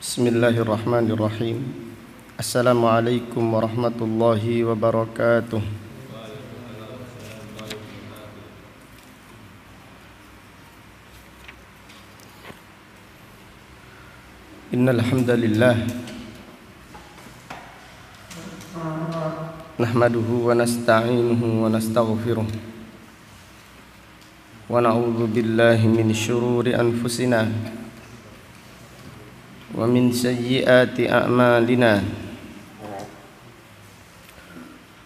Bismillahirrahmanirrahim. Assalamualaikum warahmatullahi wabarakatuh. Innal hamdalillah nahmaduhu wa nasta'inuhu wa nastaghfiruh wa na'udzu billahi min syururi anfusina wa min sayyiati a'malina.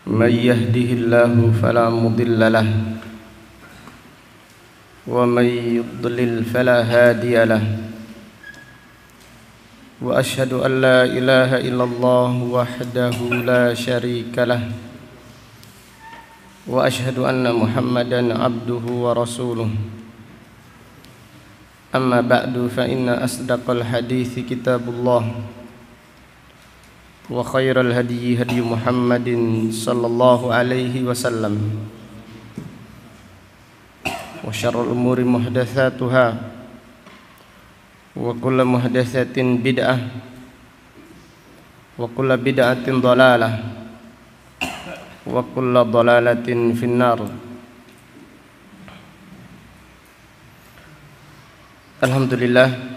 May yahdihillahu fala mudilla lahu wa may yudlil fala hadiya lahu. Wa asyhadu an la ilaha illallah wahdahu la syarika lahu wa asyhadu anna Muhammadan abduhu wa rasuluh. Amma ba'du fa inna asdaqal hadithi kitabullah wa khairal hadyi hadyu Muhammadin sallallahu alaihi wasallam wa syarrul umuri muhdatsatuha wa kullu muhdatsatin bid'ah wa kullu bid'atin dhalalah wa kullu dhalalatin finnar. Alhamdulillah,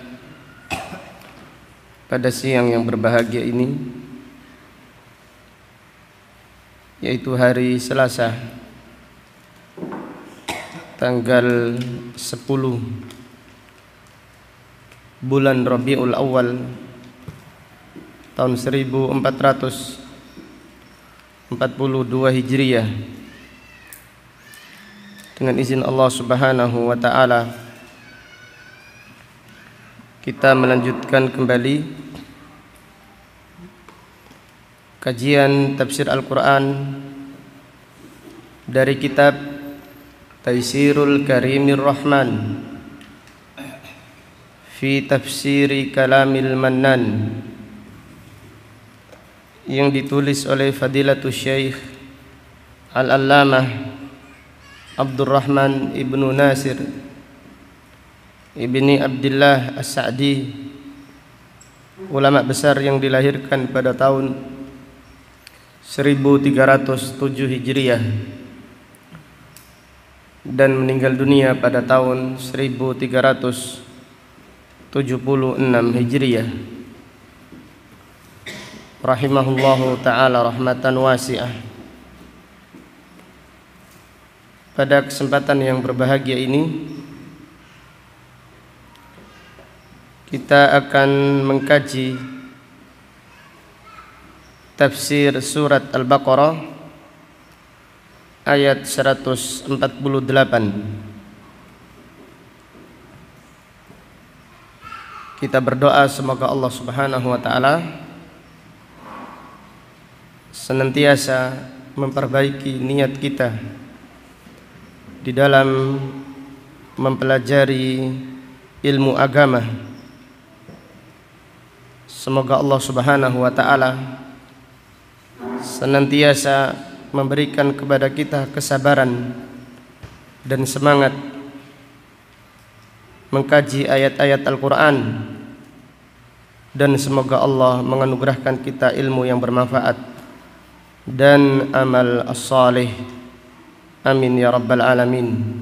pada siang yang berbahagia ini, yaitu hari Selasa tanggal 10 bulan Rabiul Awal tahun 1442 Hijriah, dengan izin Allah Subhanahu wa ta'ala kita melanjutkan kembali kajian tafsir Al-Quran dari kitab Taisirul Karimir Rahman fi Tafsiri Kalamil Mannan, yang ditulis oleh Fadilatul Syekh Al-Allamah Abdurrahman Ibnu Nasir Ibni Abdillah As-Sa'di, ulama besar yang dilahirkan pada tahun 1307 Hijriah dan meninggal dunia pada tahun 1376 Hijriah, rahimahullahu ta'ala rahmatan wasi'ah. Pada kesempatan yang berbahagia ini kita akan mengkaji tafsir surat Al-Baqarah ayat 148. Kita berdoa semoga Allah Subhanahu wa ta'ala senantiasa memperbaiki niat kita di dalam mempelajari ilmu agama. Semoga Allah Subhanahu wa ta'ala senantiasa memberikan kepada kita kesabaran dan semangat mengkaji ayat-ayat Al-Quran, dan semoga Allah menganugerahkan kita ilmu yang bermanfaat dan amal as-salih. Amin ya rabbal alamin.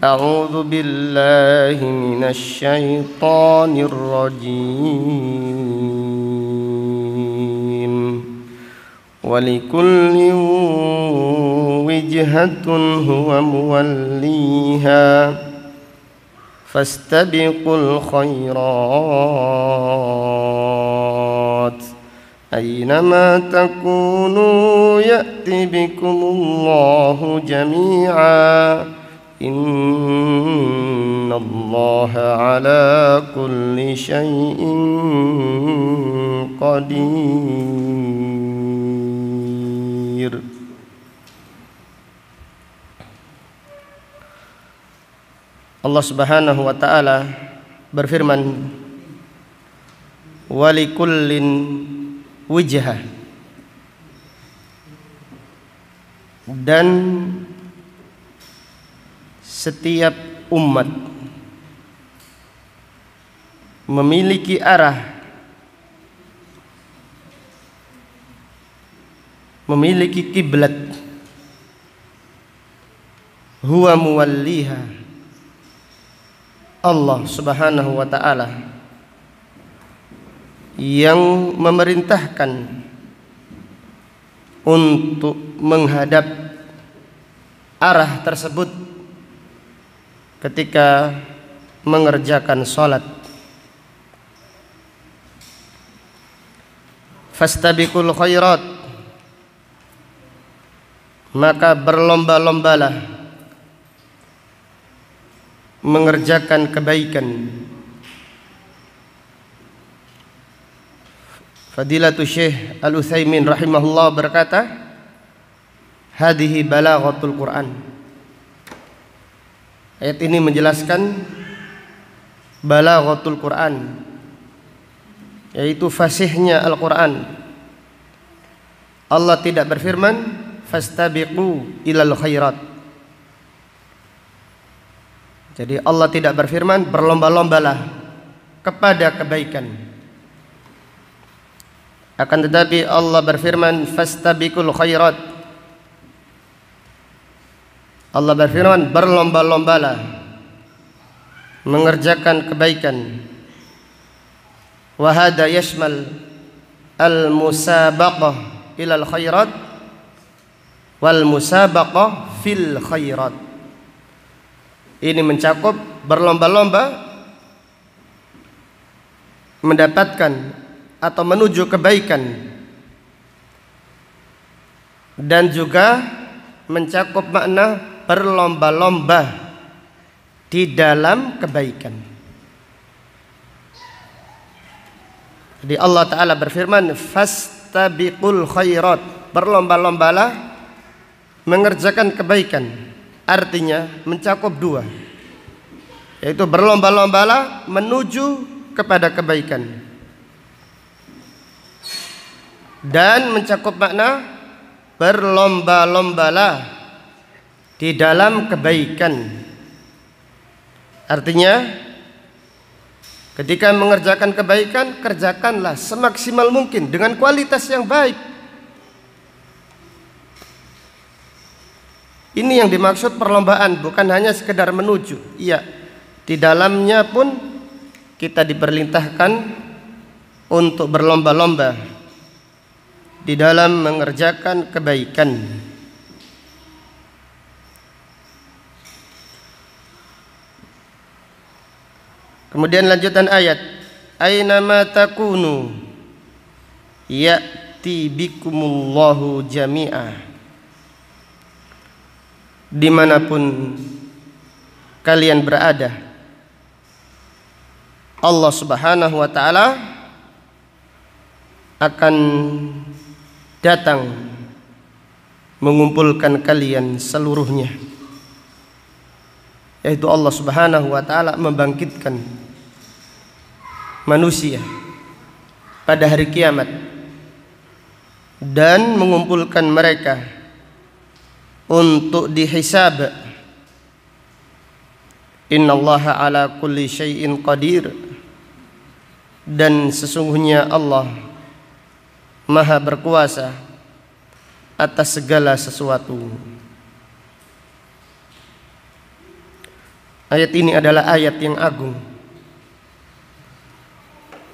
A'udzu billahi minasy syaithanir rajim. Walikullin wijhatun huwa muwalliha fastabiqul khairat aynama takunu ya'ti bikumullahu jami'a. Innallaha ala kulli syai'in qadir. Allah Subhanahu wa ta'ala berfirman, walikullin wijhah, dan setiap umat memiliki arah, memiliki kiblat, huwa muwalliha, Allah Subhanahu wa ta'ala yang memerintahkan untuk menghadap arah tersebut ketika mengerjakan salat. Fastabiqul khairat, maka berlomba-lombalah mengerjakan kebaikan. Fadilatul Syekh Al-Utsaimin rahimahullah berkata, hadhihi balaghatul Quran. Ayat ini menjelaskan balaghatul Quran, yaitu fasihnya Al-Quran. Allah tidak berfirman fastabiqu ilal khairat. Jadi Allah tidak berfirman berlomba-lombalah kepada kebaikan. Akan tetapi Allah berfirman fastabiqul khairat. Allah berfirman berlomba-lombalah mengerjakan kebaikan. Wa hada yashmal al-musabaqah ilal khairat wal musabaqah fil khairat. Ini mencakup berlomba-lomba mendapatkan atau menuju kebaikan, dan juga mencakup makna berlomba-lomba di dalam kebaikan. Jadi Allah Ta'ala berfirman fastabiqul khairat, berlomba-lombalah mengerjakan kebaikan. Artinya mencakup dua, yaitu berlomba-lombalah menuju kepada kebaikan, dan mencakup makna berlomba-lombalah di dalam kebaikan. Artinya ketika mengerjakan kebaikan, kerjakanlah semaksimal mungkin dengan kualitas yang baik. Ini yang dimaksud perlombaan, bukan hanya sekedar menuju. Iya, di dalamnya pun kita diperintahkan untuk berlomba-lomba di dalam mengerjakan kebaikan. Kemudian lanjutan ayat, ainama takunu ya'ti bikumullahu jami'ah. Dimanapun kalian berada, Allah Subhanahu wa ta'ala akan datang mengumpulkan kalian seluruhnya. Yaitu Allah Subhanahu wa ta'ala membangkitkan manusia pada hari kiamat dan mengumpulkan mereka untuk dihisab. Innallaha ala kulli syai'in qadir, dan sesungguhnya Allah Maha berkuasa atas segala sesuatu. Ayat ini adalah ayat yang agung,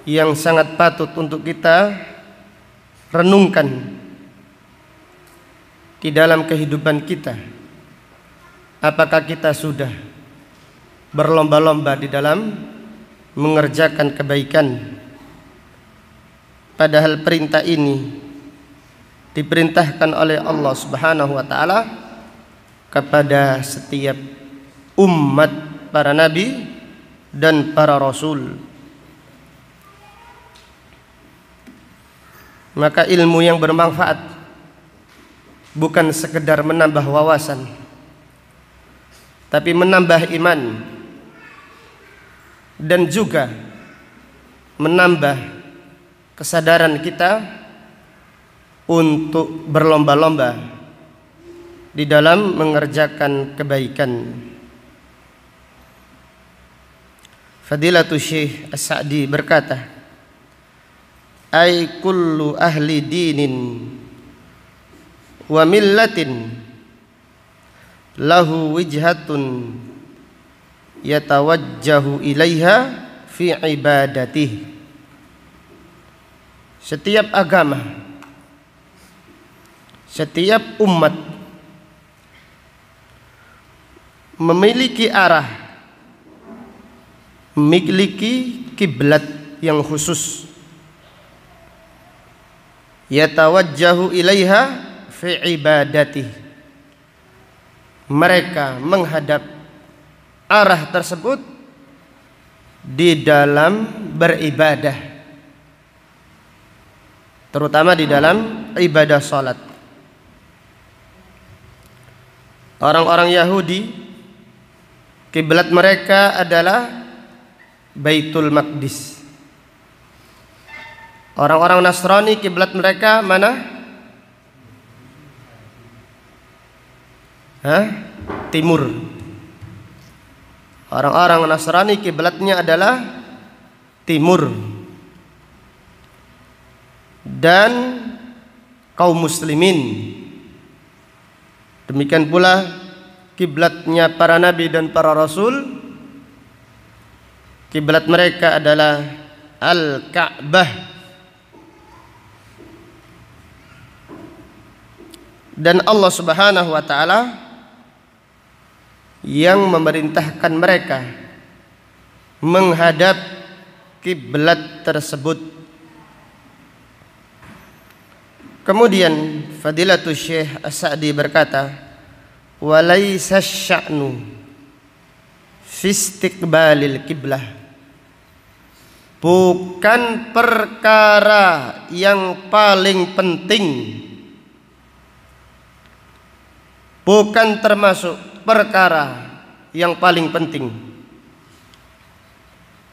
yang sangat patut untuk kita renungkan di dalam kehidupan kita. Apakah kita sudah berlomba-lomba di dalam mengerjakan kebaikan? Padahal perintah ini diperintahkan oleh Allah Subhanahu wa ta'ala kepada setiap umat para nabi dan para rasul. Maka ilmu yang bermanfaat bukan sekedar menambah wawasan, tapi menambah iman, dan juga menambah kesadaran kita untuk berlomba-lomba di dalam mengerjakan kebaikan. Fadilatul Syekh As-Sa'di berkata, "Ai kullu ahli dinin wa millatin lahu wijhatun yatawajjahu ilaiha fi ibadatih." Setiap agama, setiap umat memiliki arah, memiliki kiblat yang khusus. Yatawajjahu ilaiha fi ibadatih. Mereka menghadap arah tersebut di dalam beribadah, terutama di dalam ibadah salat. Orang-orang Yahudi, kiblat mereka adalah Baitul Maqdis. Orang-orang Nasrani kiblat mereka mana? Timur. Orang-orang Nasrani kiblatnya adalah timur. Dan kaum muslimin, demikian pula kiblatnya para nabi dan para rasul, kiblat mereka adalah Al-Ka'bah. Dan Allah Subhanahu wa taala yang memerintahkan mereka menghadap kiblat tersebut. Kemudian Fadilatul Syekh As-Sa'di berkata, "Walaisa sya'nu fi istiqbalil kiblah." Bukan perkara yang paling penting, bukan termasuk perkara yang paling penting.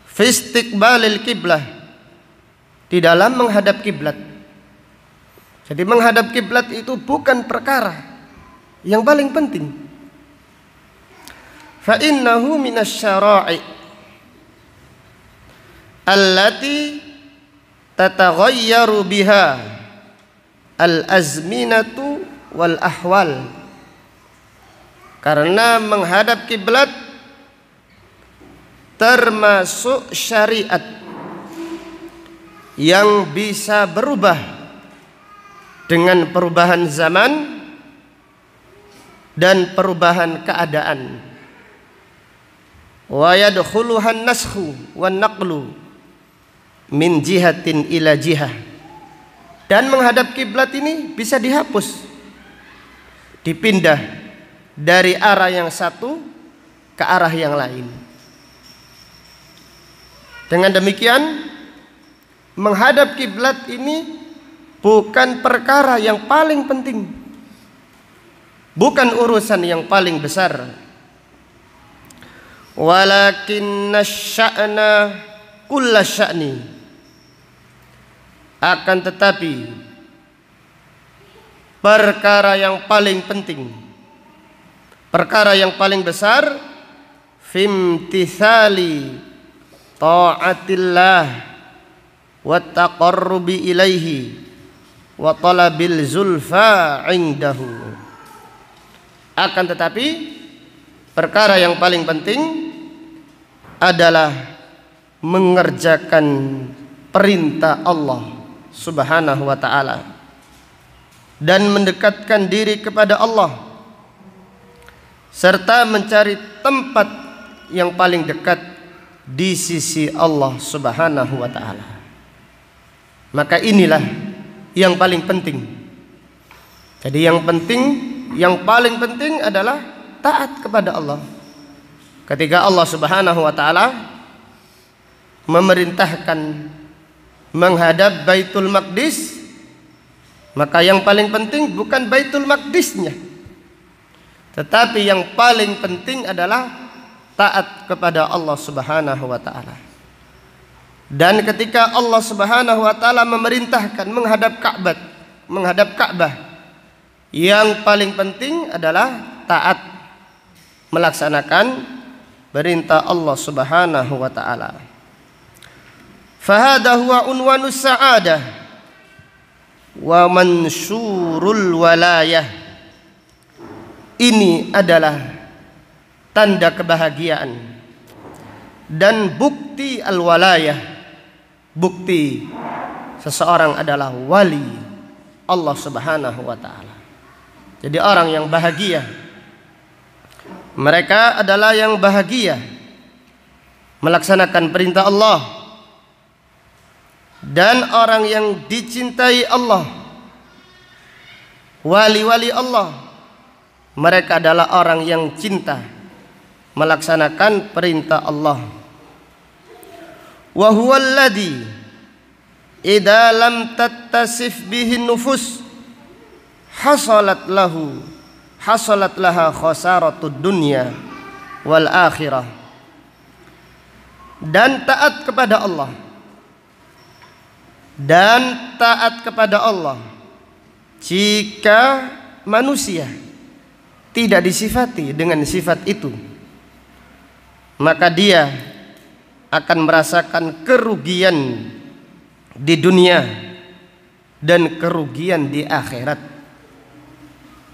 Fi istiqbalil kiblah, di dalam menghadap kiblat. Jadi menghadap kiblat itu bukan perkara yang paling penting. Fa innahu minasyara'i allati tataghayyaru biha al-azminatu wal ahwal. Karena menghadap kiblat termasuk syariat yang bisa berubah dengan perubahan zaman dan perubahan keadaan. Wa yadkhuluhan naskhu wan naqlu min jihatin ila jihah. Dan menghadap kiblat ini bisa dihapus, dipindah dari arah yang satu ke arah yang lain. Dengan demikian, menghadap kiblat ini bukan perkara yang paling penting, bukan urusan yang paling besar. Walakinna sya'na kulla sya'ni, akan tetapi perkara yang paling penting, perkara yang paling besar, fimtithali ta'atillah wa taqarrubi ilaihi wa talabil zulfa indahu. Akan tetapi perkara yang paling penting adalah mengerjakan perintah Allah Subhanahu wa ta'ala dan mendekatkan diri kepada Allah, serta mencari tempat yang paling dekat di sisi Allah Subhanahu wa ta'ala. Maka inilah yang paling penting. Jadi yang penting, yang paling penting adalah taat kepada Allah. Ketika Allah Subhanahu wa ta'ala memerintahkan menghadap Baitul Maqdis, maka yang paling penting bukan Baitul Maqdisnya, tetapi yang paling penting adalah taat kepada Allah Subhanahu wa ta'ala. Dan ketika Allah Subhanahu wa ta'ala memerintahkan menghadap Ka'bah, yang paling penting adalah taat, melaksanakan perintah Allah Subhanahu wa taala. Fahada huwa unwanus sa'adah wa mansyurul walayah. Ini adalah tanda kebahagiaan dan bukti al-walayah, bukti seseorang adalah wali Allah Subhanahu wa taala. Jadi orang yang bahagia, mereka adalah yang bahagia melaksanakan perintah Allah, dan orang yang dicintai Allah, wali-wali Allah, mereka adalah orang yang cinta melaksanakan perintah Allah. Wa huwa alladhi idza lam tattasif bihi nufus hasalat laha khasaratud dunya wal akhirah. Dan taat kepada Allah, dan taat kepada Allah jika manusia tidak disifati dengan sifat itu, maka dia akan merasakan kerugian di dunia dan kerugian di akhirat.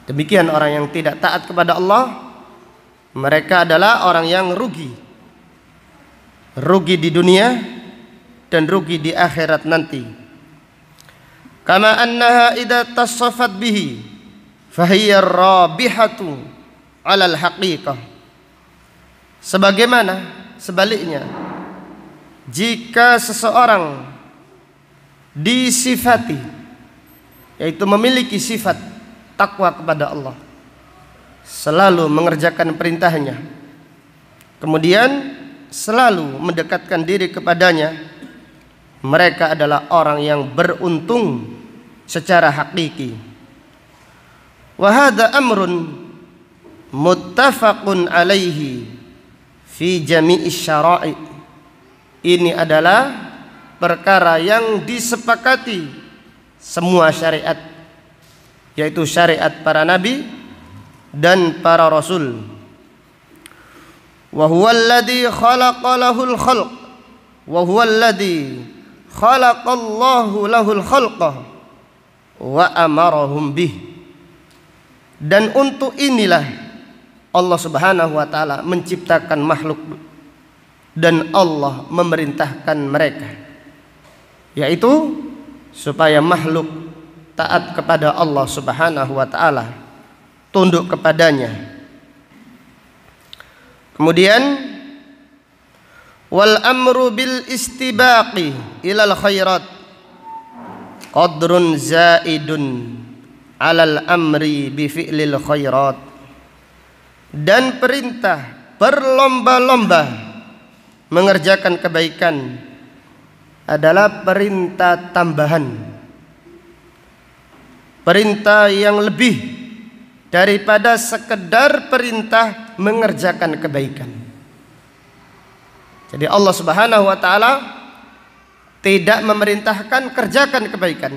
Demikian orang yang tidak taat kepada Allah, mereka adalah orang yang rugi di dunia dan rugi di akhirat nanti. Kama annaha idza tasaffat bihi fahiya rabihatu 'alal haqiqah. Sebagaimana sebaliknya, jika seseorang disifati, yaitu memiliki sifat takwa kepada Allah, selalu mengerjakan perintahnya, kemudian selalu mendekatkan diri kepadanya, mereka adalah orang yang beruntung secara hakiki. Wa hadza amrun muttafaqun alaihi fi jami'i syara'i. Ini adalah perkara yang disepakati semua syariat, yaitu syariat para nabi dan para rasul. Wa huwa alladhi khalaqa lahul khalq wa huwa alladhi khalaqallahu lahul khalqa wa amarahum bih. Dan untuk inilah Allah Subhanahu wa taala menciptakan makhluk dan Allah memerintahkan mereka, yaitu supaya makhluk taat kepada Allah Subhanahu wa taala, tunduk kepadanya. Kemudian wal amru bil istibaqi ilal khairat qadrun zaidun alal amri bi fi'lil khairat. Dan perintah berlomba-lomba mengerjakan kebaikan adalah perintah tambahan, perintah yang lebih daripada sekedar perintah mengerjakan kebaikan. Jadi Allah Subhanahu wa taala tidak memerintahkan kerjakan kebaikan,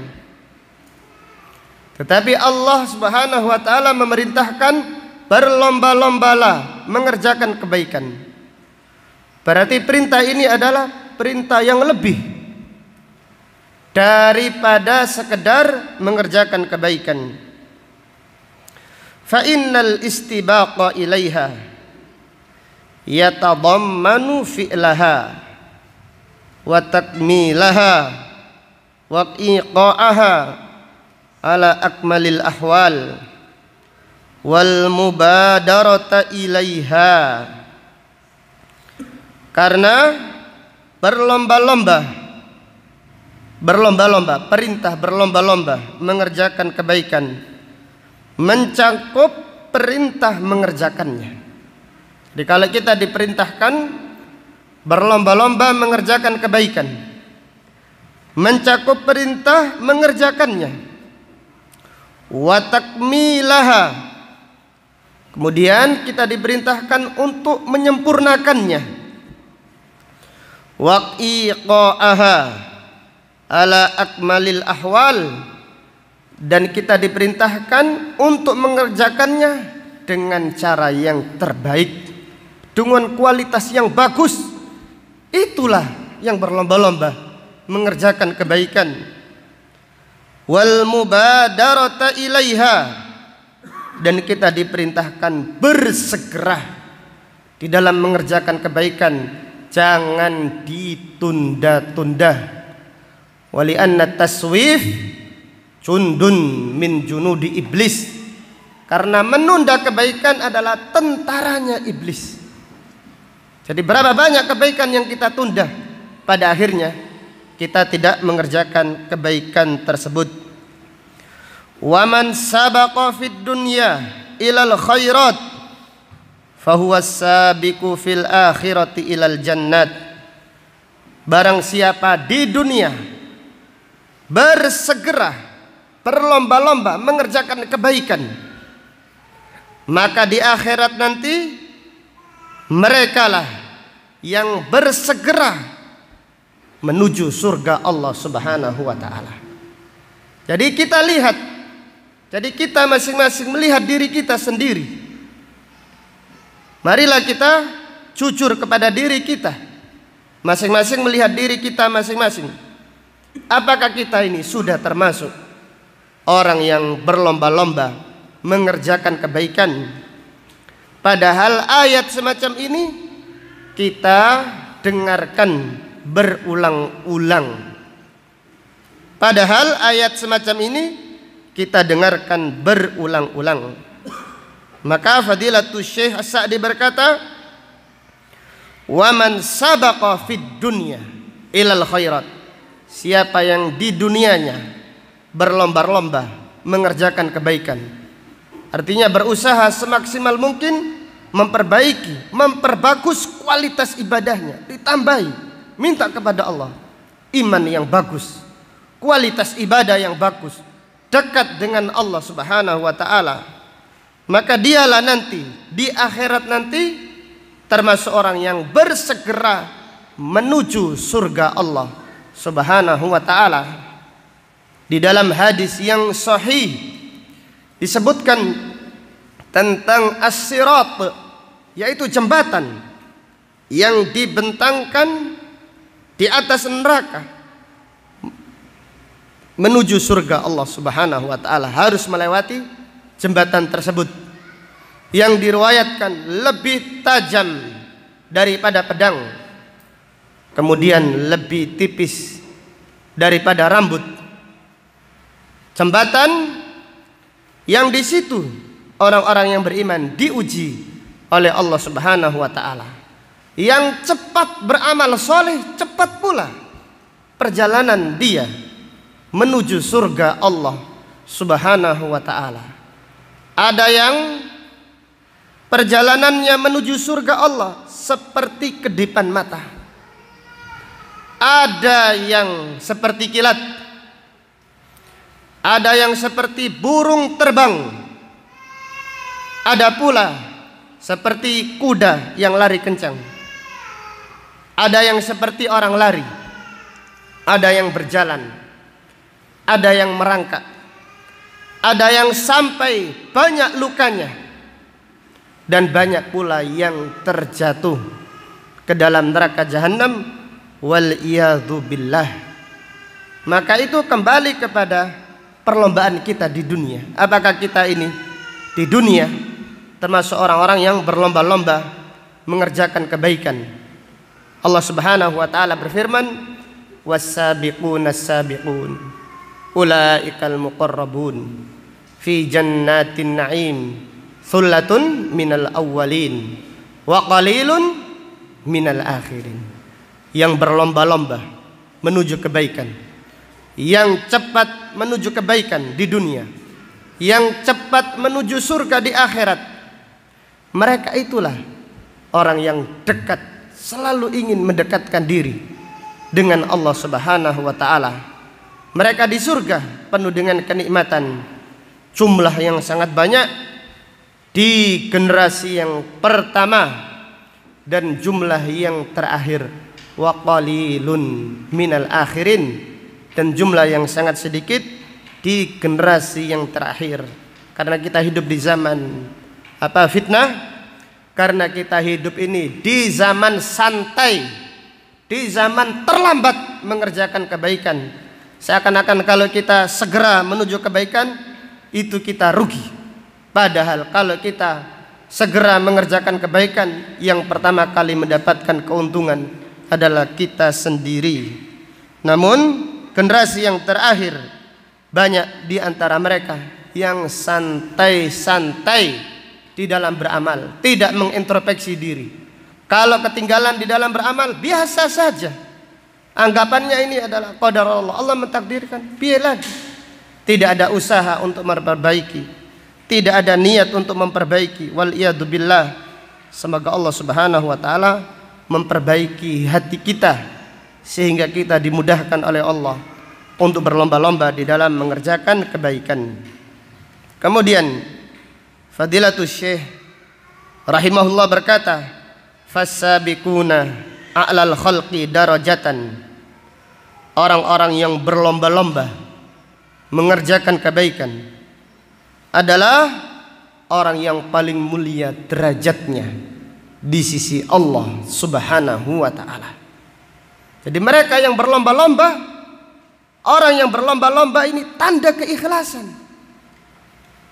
tetapi Allah Subhanahu wa taala memerintahkan berlomba-lombalah mengerjakan kebaikan. Berarti perintah ini adalah perintah yang lebih daripada sekedar mengerjakan kebaikan. Fa innal istibaqa ilaiha yatadammanu fi'laha wa takmilaha wa iqa'aha ala akmalil ahwal wal mubadarata ilaiha. Karena berlomba-lomba, perintah berlomba-lomba mengerjakan kebaikan mencakup perintah mengerjakannya. Jadi kalau kita diperintahkan berlomba-lomba mengerjakan kebaikan, mencakup perintah mengerjakannya, wa takmilaha, kemudian kita diperintahkan untuk menyempurnakannya, wa iqa'aha ala akmalil ahwal, dan kita diperintahkan untuk mengerjakannya dengan cara yang terbaik, dengan kualitas yang bagus, itulah yang berlomba-lomba mengerjakan kebaikan. Wal mubadarata ilaiha, dan kita diperintahkan bersegera di dalam mengerjakan kebaikan, jangan ditunda-tunda. Wali anna taswif jundun min junudi iblis, karena menunda kebaikan adalah tentaranya iblis. Jadi berapa banyak kebaikan yang kita tunda, pada akhirnya kita tidak mengerjakan kebaikan tersebut. Wa man sabaqa fid dunya ilal khairat fahuwa sabiqu fil akhirati ilal jannat. Barang siapa di dunia bersegera, berlomba-lomba mengerjakan kebaikan, maka di akhirat nanti merekalah yang bersegera menuju surga Allah Subhanahu wa taala. Jadi kita lihat, jadi kita masing-masing melihat diri kita sendiri. Marilah kita jujur kepada diri kita, masing-masing melihat diri kita masing-masing. Apakah kita ini sudah termasuk orang yang berlomba-lomba mengerjakan kebaikan? Padahal ayat semacam ini kita dengarkan berulang-ulang. Padahal ayat semacam ini kita dengarkan berulang-ulang. Maka Fadilatul Syekh As-Sa'di berkata, "Wa man sabaqa fid dunya ilal khairat." Siapa yang di dunianya berlomba-lomba mengerjakan kebaikan, artinya berusaha semaksimal mungkin memperbaiki, memperbagus kualitas ibadahnya, ditambahi, minta kepada Allah iman yang bagus, kualitas ibadah yang bagus, dekat dengan Allah Subhanahu wa taala, maka dialah nanti di akhirat nanti termasuk orang yang bersegera menuju surga Allah Subhanahu wa taala. Di dalam hadis yang sahih disebutkan tentang as-sirat, yaitu jembatan yang dibentangkan di atas neraka menuju surga Allah Subhanahu wa taala, harus melewati jembatan tersebut yang diriwayatkan lebih tajam daripada pedang, kemudian lebih tipis daripada rambut. Jembatan yang di situ orang-orang yang beriman diuji oleh Allah Subhanahu wa taala. Yang cepat beramal soleh, cepat pula perjalanan dia menuju surga Allah Subhanahu wa taala. Ada yang perjalanannya menuju surga Allah seperti kedipan mata. Ada yang seperti kilat. Ada yang seperti burung terbang. Ada pula seperti kuda yang lari kencang. Ada yang seperti orang lari. Ada yang berjalan. Ada yang merangkak. Ada yang sampai banyak lukanya. Dan banyak pula yang terjatuh ke dalam neraka jahanam, wal iyadzu billah. Maka itu kembali kepada perlombaan kita di dunia. Apakah kita ini di dunia termasuk orang-orang yang berlomba-lomba mengerjakan kebaikan? Allah Subhanahu wa taala berfirman, was-sabiqunas sabiqun ulaikal muqarrabun fi jannatin na'im thullatun minal awwalin wa qalilun minal akhirin. Yang berlomba-lomba menuju kebaikan, yang cepat menuju kebaikan di dunia, yang cepat menuju surga di akhirat, mereka itulah orang yang dekat, selalu ingin mendekatkan diri dengan Allah Subhanahu wa taala. Mereka di surga penuh dengan kenikmatan, jumlah yang sangat banyak di generasi yang pertama dan jumlah yang terakhir, wa qalilun minal akhirin, dan jumlah yang sangat sedikit di generasi yang terakhir. Karena kita hidup di zaman fitnah, Karena kita hidup ini di zaman santai, di zaman terlambat mengerjakan kebaikan. Seakan-akan kalau kita segera menuju kebaikan, itu kita rugi. Padahal kalau kita segera mengerjakan kebaikan, yang pertama kali mendapatkan keuntungan adalah kita sendiri. Namun generasi yang terakhir, banyak di antara mereka yang santai-santai di dalam beramal, tidak mengintrospeksi diri. Kalau ketinggalan di dalam beramal, biasa saja. Anggapannya ini adalah qadar Allah, Allah mentakdirkan, biar lagi. Tidak ada usaha untuk memperbaiki, tidak ada niat untuk memperbaiki. Wal iyadu billah. Semoga Allah Subhanahu wa taala memperbaiki hati kita sehingga kita dimudahkan oleh Allah untuk berlomba-lomba di dalam mengerjakan kebaikan. Kemudian Fadilatul Syekh rahimahullah berkata, "Fasabiquna a'lal khalqi darajatan." Orang-orang yang berlomba-lomba mengerjakan kebaikan adalah orang yang paling mulia derajatnya di sisi Allah Subhanahu wa taala. Jadi mereka yang berlomba-lomba, orang yang berlomba-lomba ini tanda keikhlasan.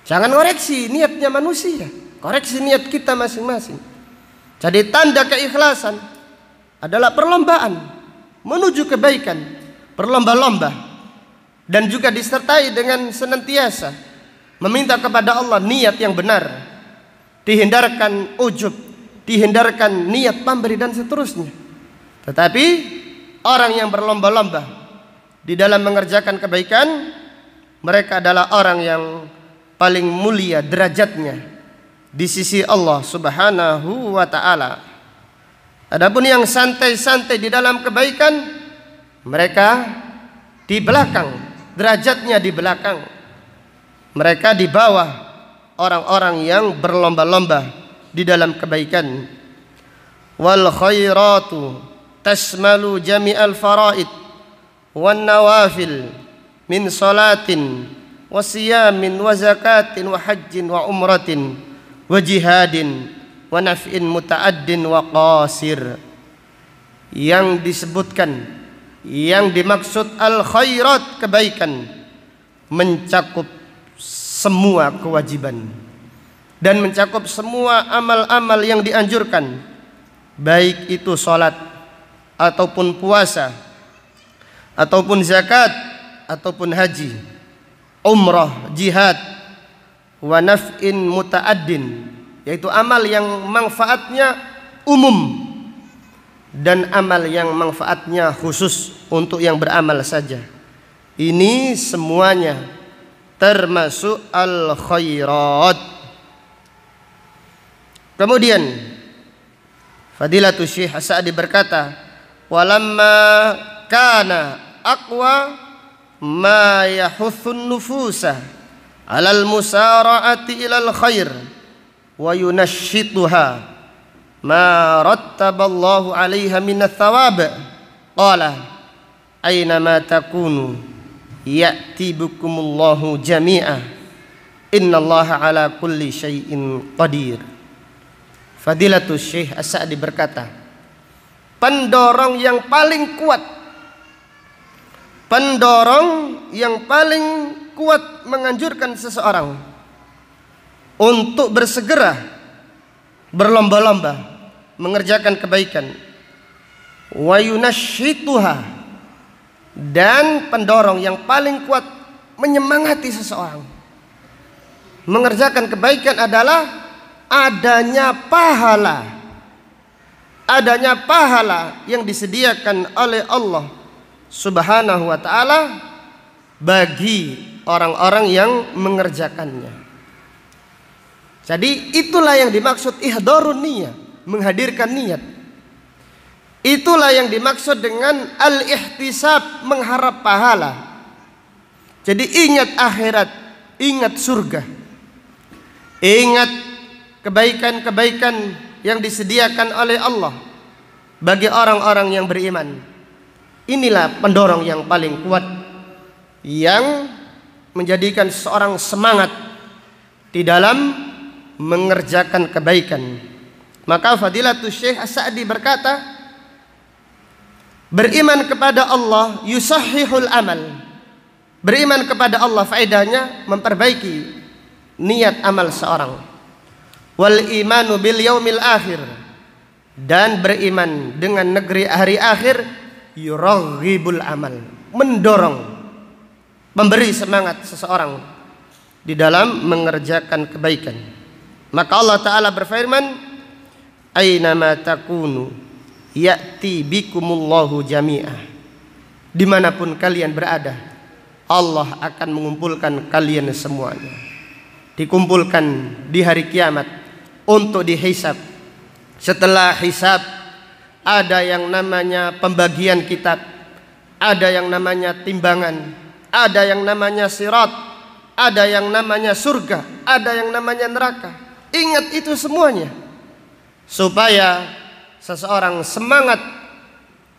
Jangan koreksi niatnya manusia, koreksi niat kita masing-masing. Jadi tanda keikhlasan adalah perlombaan menuju kebaikan, berlomba-lomba, dan juga disertai dengan senantiasa meminta kepada Allah niat yang benar, dihindarkan ujub, dihindarkan niat pamberi dan seterusnya. Tetapi orang yang berlomba-lomba di dalam mengerjakan kebaikan, mereka adalah orang yang paling mulia derajatnya di sisi Allah Subhanahu wa taala. Adapun yang santai-santai di dalam kebaikan, mereka di belakang, derajatnya di belakang. Mereka di bawah orang-orang yang berlomba-lomba di dalam kebaikan. Wal khairatu tashmalu jami'al faraid wan nawafil min salatin wa siyamin wa zakatin wa hajjin wa umratin wa jihadin wa naf'in muta'addin wa qasir. Yang disebutkan, yang dimaksud al khairat, kebaikan, mencakup semua kewajiban dan mencakup semua amal-amal yang dianjurkan, baik itu salat ataupun puasa ataupun zakat ataupun haji, umrah, jihad, wa naf'in muta'addin, yaitu amal yang manfaatnya umum dan amal yang manfaatnya khusus untuk yang beramal saja. Ini semuanya termasuk al khairat. Kemudian Fadilatul Syekh As-Sa'di berkata, walamma kana aqwa ma yahuthun nufusa alal musara'ati ilal khair wa yunashshituha ma rattaballahu 'alaiha minats thawab. Qala aynama takunu ya'ti bikumullahu jami'a innallaha 'ala kulli syai'in qadir. Fadilatul Syekh As-Sa'di berkata, pendorong yang paling kuat, pendorong yang paling kuat menganjurkan seseorang untuk bersegera berlomba-lomba mengerjakan kebaikan, wa yunashshituha, dan pendorong yang paling kuat menyemangati seseorang mengerjakan kebaikan adalah adanya pahala yang disediakan oleh Allah Subhanahu wa ta'ala bagi orang-orang yang mengerjakannya. Jadi itulah yang dimaksud ihdharun niyah, menghadirkan niat. Itulah yang dimaksud dengan al-ihtisab, mengharap pahala. Jadi ingat akhirat, ingat surga, ingat kebaikan-kebaikan yang disediakan oleh Allah bagi orang-orang yang beriman. Inilah pendorong yang paling kuat yang menjadikan seorang semangat di dalam mengerjakan kebaikan. Maka Fadilatul Syekh As-Sa'di berkata, beriman kepada Allah yusahhihul amal. Beriman kepada Allah faedahnya memperbaiki niat amal seorang. Wal imanu bil yaumil akhir, dan beriman dengan negeri hari akhir yuraghibul amal, mendorong, memberi semangat seseorang di dalam mengerjakan kebaikan. Maka Allah Ta'ala berfirman, aynama takunu ya'ti bikumullahu jami'ah. Dimanapun kalian berada, Allah akan mengumpulkan kalian semuanya. Dikumpulkan di hari kiamat untuk dihisab. Setelah hisab, ada yang namanya pembagian kitab, ada yang namanya timbangan, ada yang namanya sirat, ada yang namanya surga, ada yang namanya neraka. Ingat itu semuanya, supaya seseorang semangat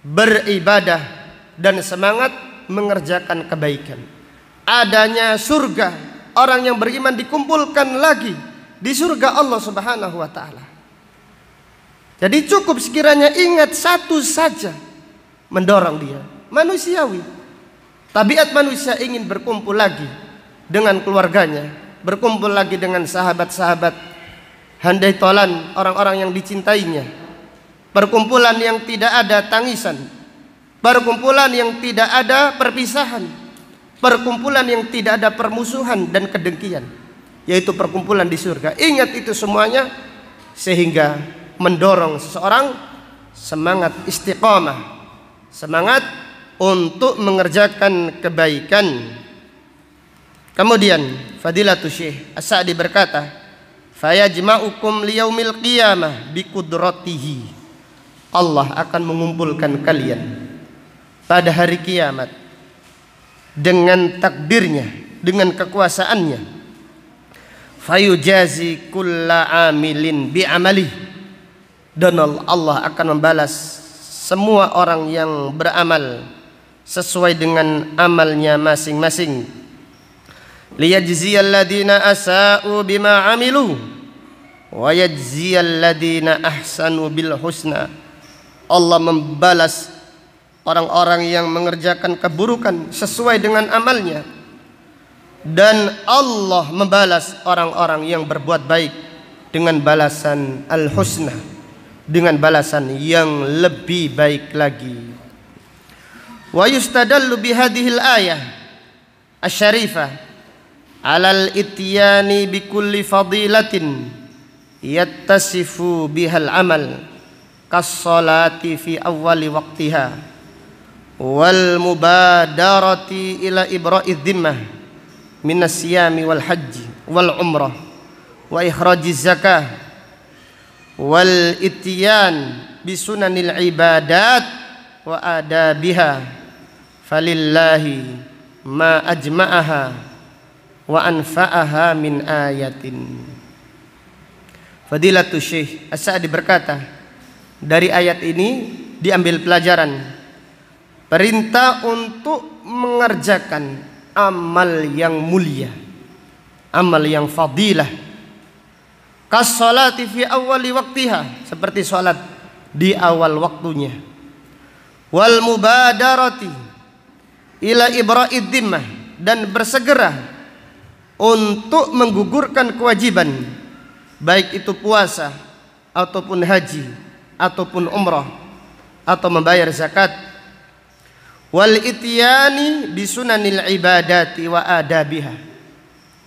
beribadah dan semangat mengerjakan kebaikan. Adanya surga, orang yang beriman dikumpulkan lagi di surga Allah Subhanahu wa Ta'ala. Jadi cukup sekiranya ingat satu saja mendorong dia. Manusiawi, tabiat manusia ingin berkumpul lagi dengan keluarganya, berkumpul lagi dengan sahabat-sahabat handai tolan, orang-orang yang dicintainya. Perkumpulan yang tidak ada tangisan, perkumpulan yang tidak ada perpisahan, perkumpulan yang tidak ada permusuhan dan kedengkian, yaitu perkumpulan di surga. Ingat itu semuanya, sehingga mendorong seseorang semangat istiqamah, semangat untuk mengerjakan kebaikan. Kemudian Fadilatul Syekh As-Sa'di berkata, fayajma'ukum liyaumil qiyamah biqudratihi. Allah akan mengumpulkan kalian pada hari kiamat dengan takdirnya, dengan kekuasaannya. Fayujazi kulla amilin bi'amalihi. Dan Allah akan membalas semua orang yang beramal sesuai dengan amalnya masing-masing. Liyajziyal ladina asa'u bima amilu wa yajziyal ladina ahsanu bil husna. Allah membalas orang-orang yang mengerjakan keburukan sesuai dengan amalnya, dan Allah membalas orang-orang yang berbuat baik dengan balasan al-husna, dengan balasan yang lebih baik lagi. Wa yustadallu bihadhil ayah asy-syarifah 'alal ityani bikulli fadilatin yattasifu bihal amal kas-salati fi awwali waqtiha wal mubadarati ila ibra'iz dhimmah minas siyami wal haji wal umrah wa ikhrajiz zakah wal ityan bisunanil ibadat wa adabiha falillahi ma ajma'aha wa anfa'aha min ayatin. Fadilatul Syekh As-Sa'di berkata, dari ayat ini diambil pelajaran perintah untuk mengerjakan amal yang mulia, amal yang fadilah. Kas-salati fi awwali waqtiha, seperti salat di awal waktunya. Wal mubadarati ila ibra'id dhimmah, dan bersegera untuk menggugurkan kewajiban, baik itu puasa ataupun haji ataupun umrah atau membayar zakat. Wal ityani bisunanil ibadati wa adabiha,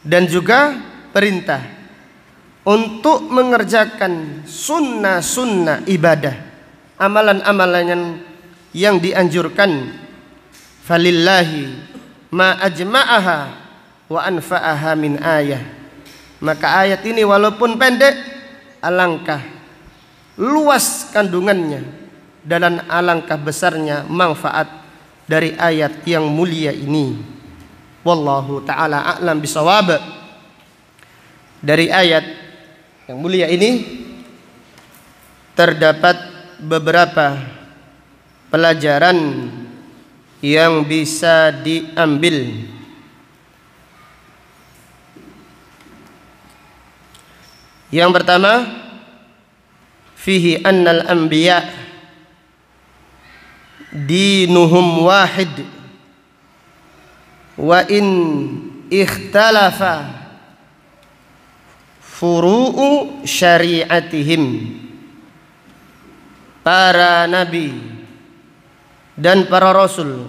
dan juga perintah untuk mengerjakan sunnah-sunnah ibadah, amalan-amalan yang dianjurkan. Falillahi ma ajma'aha wa anfa'aha min ayah. Maka ayat ini walaupun pendek, alangkah luas kandungannya dan alangkah besarnya manfaat dari ayat yang mulia ini. Wallahu ta'ala a'lam bisawab. Dari ayat yang mulia ini terdapat beberapa pelajaran yang bisa diambil. Yang pertama, fihi annal anbiya dinuhum wahid wa in ikhtalafa furu'u syari'atihim. Para nabi dan para rasul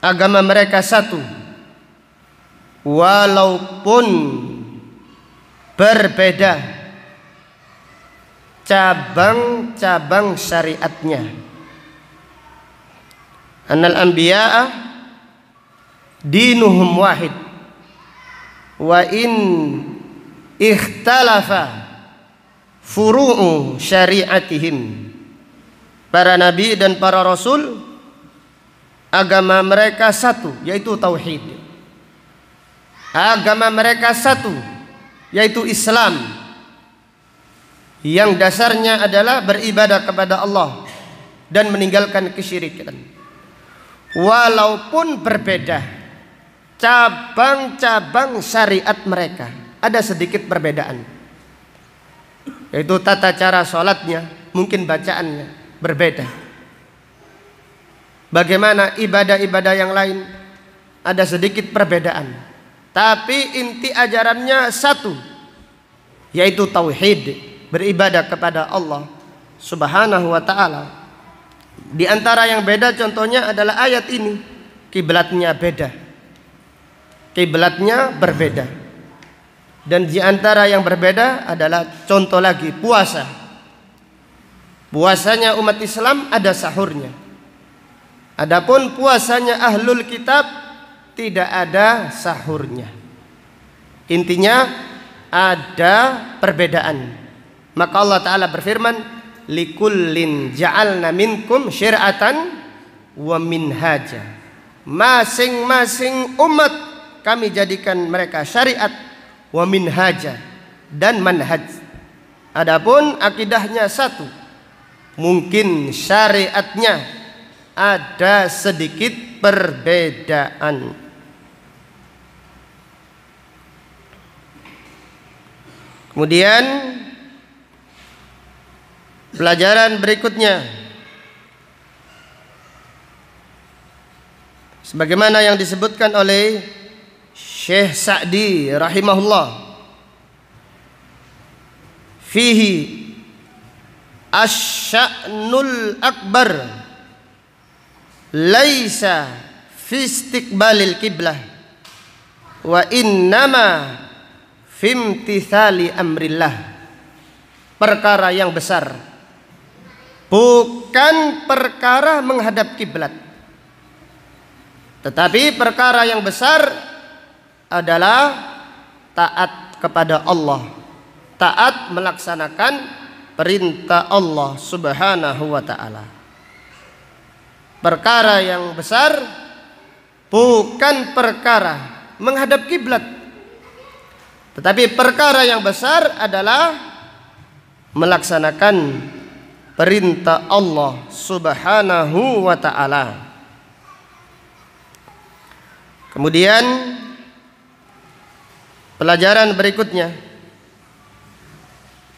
agama mereka satu walaupun berbeda cabang-cabang syariatnya. Annal anbiya'a dinuhum wahid wa in ikhtalafa furu'u syariatihim. Para nabi dan para rasul agama mereka satu, yaitu tauhid. Agama mereka satu, yaitu Islam, yang dasarnya adalah beribadah kepada Allah dan meninggalkan kesyirikan. Walaupun berbeda cabang-cabang syariat mereka, ada sedikit perbedaan, yaitu tata cara sholatnya, mungkin bacaannya berbeda. Bagaimana ibadah-ibadah yang lain, ada sedikit perbedaan, tapi inti ajarannya satu, yaitu tauhid, beribadah kepada Allah Subhanahu wa ta'ala. Di antara yang beda contohnya adalah ayat ini, kiblatnya beda, kiblatnya berbeda. Dan di antara yang berbeda adalah contoh lagi puasa. Puasanya umat Islam ada sahurnya. Adapun puasanya ahlul kitab tidak ada sahurnya. Intinya ada perbedaan. Maka Allah Ta'ala berfirman, likullin ja'alna minkum syir'atan wa minhaja. Masing-masing umat kami jadikan mereka syariat wa minhaja dan manhaj. Adapun akidahnya satu, mungkin syariatnya ada sedikit perbedaan. Kemudian pelajaran berikutnya, sebagaimana yang disebutkan oleh Syekh Sa'di rahimahullah, fihi asy-sya'nul akbar laisa fi istiqbalil qiblah wa innama fi imtithali amrillah. Perkara yang besar bukan perkara menghadap kiblat, tetapi perkara yang besar adalah taat kepada Allah, taat melaksanakan perintah Allah Subhanahu wa ta'ala. Perkara yang besar bukan perkara menghadap kiblat, tetapi perkara yang besar adalah melaksanakan perintah Allah Subhanahu wa ta'ala. Kemudian pelajaran berikutnya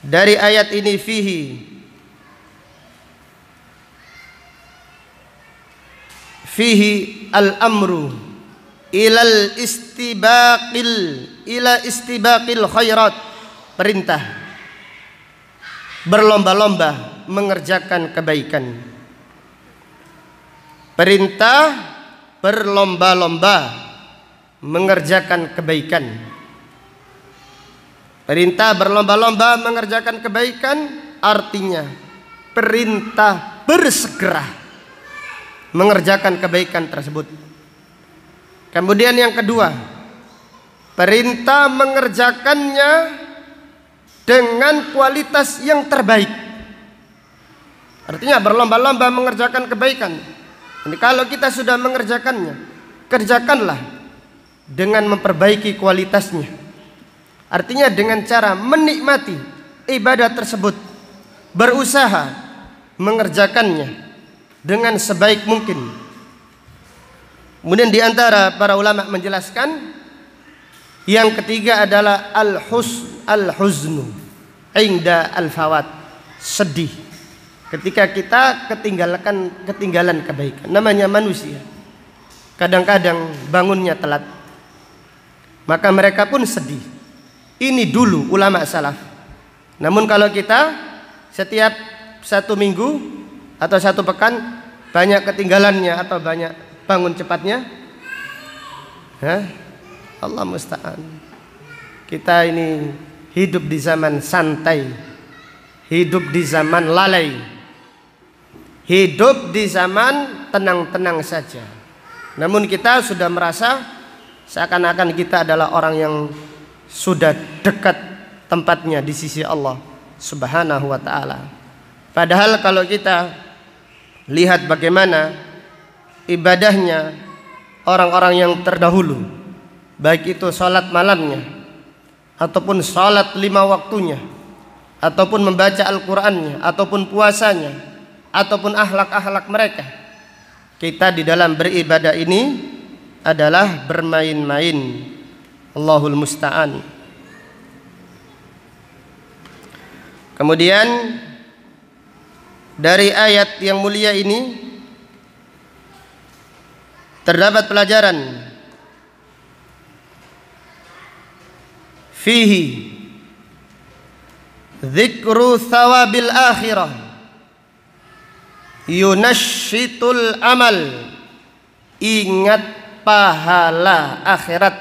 dari ayat ini, fihi al-amru ila istibaqil khairat. Perintah berlomba-lomba mengerjakan kebaikan. Perintah berlomba-lomba mengerjakan kebaikan. Perintah berlomba-lomba mengerjakan kebaikan artinya perintah bersegera mengerjakan kebaikan tersebut. Kemudian yang kedua, perintah mengerjakannya dengan kualitas yang terbaik. Artinya berlomba-lomba mengerjakan kebaikan. Ini kalau kita sudah mengerjakannya, kerjakanlah dengan memperbaiki kualitasnya. Artinya dengan cara menikmati ibadah tersebut, berusaha mengerjakannya dengan sebaik mungkin. Kemudian di antara para ulama menjelaskan, yang ketiga adalah al-huznu inda al-fawat. sedih ketika kita ketinggalan kebaikan. Namanya manusia, kadang-kadang bangunnya telat, maka mereka pun sedih. Ini dulu ulama salaf. Namun kalau kita setiap 1 minggu atau 1 pekan banyak ketinggalannya atau banyak bangun cepatnya, Allah musta'an. Kita ini hidup di zaman santai, hidup di zaman lalai, hidup di zaman tenang-tenang saja. Namun kita sudah merasa seakan-akan kita adalah orang yang sudah dekat tempatnya di sisi Allah Subhanahu wa ta'ala. Padahal kalau kita lihat bagaimana ibadahnya orang-orang yang terdahulu, baik itu sholat malamnya ataupun sholat 5 waktunya, ataupun membaca Al-Qur'annya, ataupun puasanya, ataupun akhlak-akhlak mereka, kita di dalam beribadah ini adalah bermain-main. Allahul musta'an. Kemudian dari ayat yang mulia ini terdapat pelajaran fihi dzikru thawabil akhirah yunashitul amal. Ingat pahala akhirat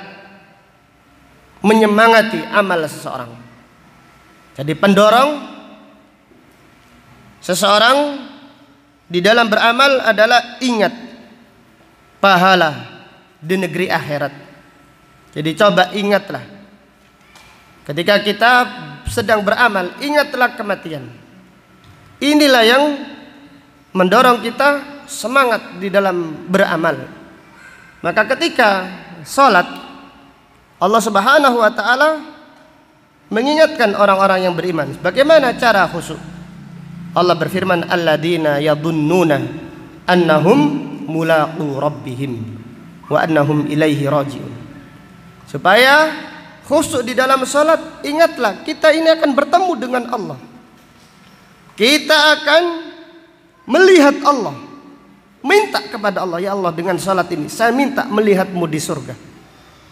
menyemangati amal seseorang. Jadi pendorong seseorang di dalam beramal adalah ingat pahala di negeri akhirat. Jadi coba ingatlah ketika kita sedang beramal, ingatlah kematian. Inilah yang mendorong kita semangat di dalam beramal. Maka ketika sholat, Allah Subhanahu wa ta'ala mengingatkan orang-orang yang beriman bagaimana cara khusyuk. Allah berfirman, alladzina yadhunnuna annahum mulaqu rabbihim wa annahum ilaihi raji'un. Supaya khusyuk di dalam salat, ingatlah kita ini akan bertemu dengan Allah. Kita akan melihat Allah. Minta kepada Allah, ya Allah, dengan salat ini saya minta melihatmu di surga.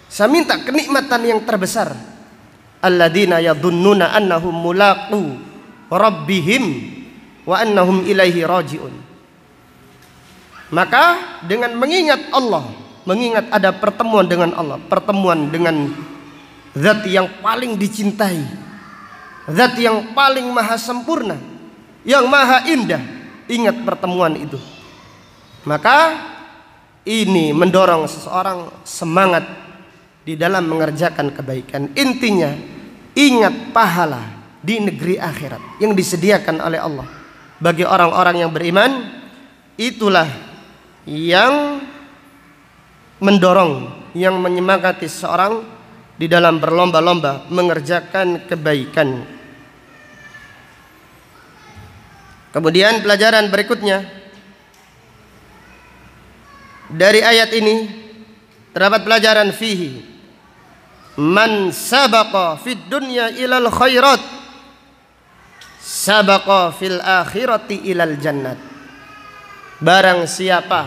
Saya minta kenikmatan yang terbesar. Alladzina yadhunnuna annahum mulaqu rabbihim wa annahum ilaihi raji'un. Maka dengan mengingat Allah, mengingat ada pertemuan dengan Allah, pertemuan dengan zat yang paling dicintai, zat yang paling maha sempurna, yang maha indah, ingat pertemuan itu. Maka ini mendorong seseorang semangat di dalam mengerjakan kebaikan. Intinya ingat pahala di negeri akhirat yang disediakan oleh Allah bagi orang-orang yang beriman. Itulah yang mendorong, yang menyemangati seseorang di dalam berlomba-lomba mengerjakan kebaikan. Kemudian pelajaran berikutnya dari ayat ini terdapat pelajaran fihi man sabaqa fid dunya ilal khairat sabaqa fil akhirati ilal jannat. Barang siapa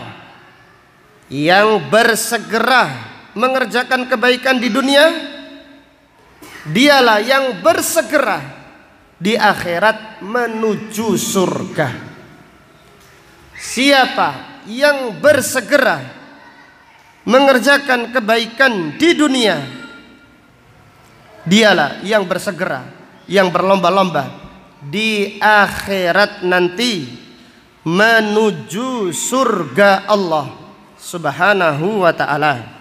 yang bersegera mengerjakan kebaikan di dunia, dialah yang bersegera di akhirat menuju surga. Siapa yang bersegera mengerjakan kebaikan di dunia, dialah yang bersegera, yang berlomba-lomba di akhirat nanti menuju surga Allah Subhanahu wa ta'ala.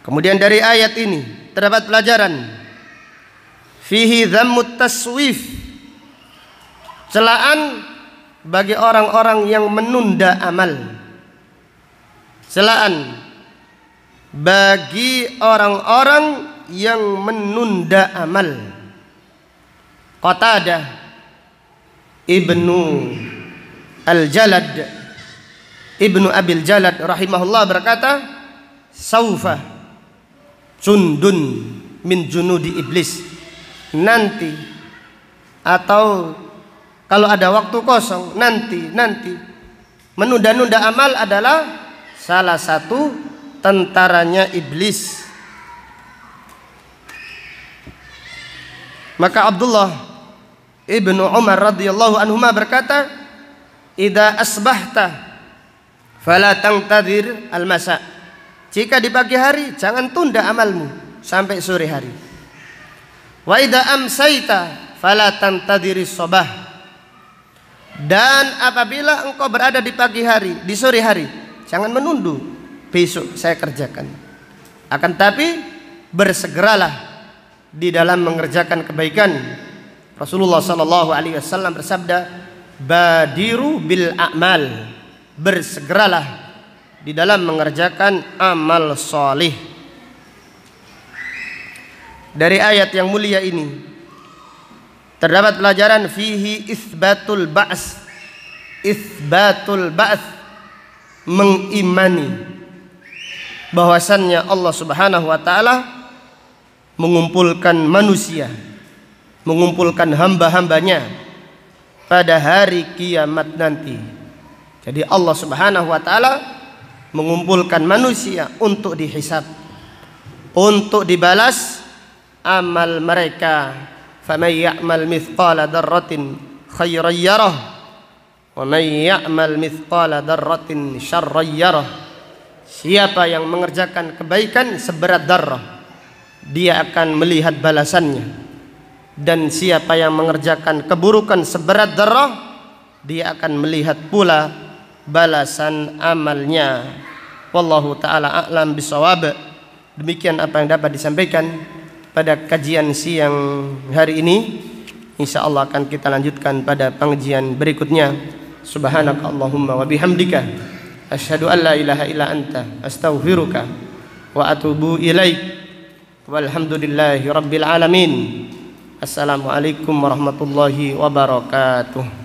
Kemudian dari ayat ini terdapat pelajaran fihi dhammut taswif, celaan bagi orang-orang yang menunda amal, celaan bagi orang-orang yang menunda amal. Qatadah Ibnu Al-Jalad, Ibnu Abil Jalad rahimahullah berkata, saufa jundun min junudi iblis, nanti atau kalau ada waktu kosong nanti. Menunda-nunda amal adalah salah satu tentaranya iblis. Maka Abdullah ibnu Umar radhiyallahu anhuma berkata, "Idza asbahta fala tangtadir al-masa." Jika di pagi hari jangan tunda amalmu sampai sore hari. Wa idza amsayta fala tantadiris sabah. Dan apabila engkau berada di pagi hari, di sore hari, jangan menunggu besok saya kerjakan. Akan tapi bersegeralah di dalam mengerjakan kebaikan. Rasulullah sallallahu alaihi wasallam bersabda, "Badiru bil a'mal." Bersegeralah di dalam mengerjakan amal soleh. Dari ayat yang mulia ini terdapat pelajaran fihi isbatul ba's. Isbatul ba's, mengimani bahwasannya Allah Subhanahu wa taala mengumpulkan manusia, mengumpulkan hamba-hambanya pada hari kiamat nanti. Jadi Allah Subhanahu wa taala mengumpulkan manusia untuk dihisab, untuk dibalas amal mereka. Faman ya'mal mithqala dzarratin khairan yarah wa man ya'mal mithqala dzarratin syarran yarah. Siapa yang mengerjakan kebaikan seberat darah, dia akan melihat balasannya. Dan siapa yang mengerjakan keburukan seberat darah, dia akan melihat pula balasan amalnya. Wallahu ta'ala a'lam bisawab. Demikian apa yang dapat disampaikan pada kajian siang hari ini. InsyaAllah akan kita lanjutkan pada pengajian berikutnya. Subhanaka Allahumma wa bihamdika asyhadu an la ilaha illa anta astaghfiruka wa atubu ilaik. Walhamdulillahi rabbil alamin. Assalamualaikum warahmatullahi wabarakatuh.